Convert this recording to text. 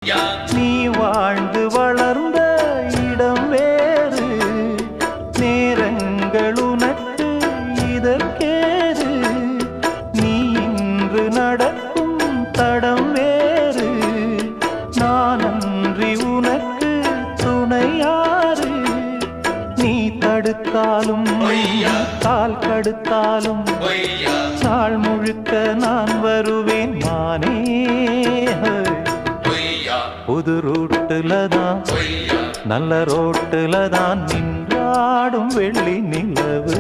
நீ வாழ்ந்து வளர்ந்த இடம் வேறு, நேரங்கள் உனக்கு இதற்கேது. நீ இன்று நடக்கும் தடம் வேறு, நான் அன்றி உனக்கு துணையாறு. நீ தடுத்தாலும் கால் கடுத்தாலும் நாள் முழுக்க நான் வருவேன் மானே. புது ரூட்டுல தான் நல்ல ரோட்டுல தான் நின்றாடும் வெள்ளி நிலவு.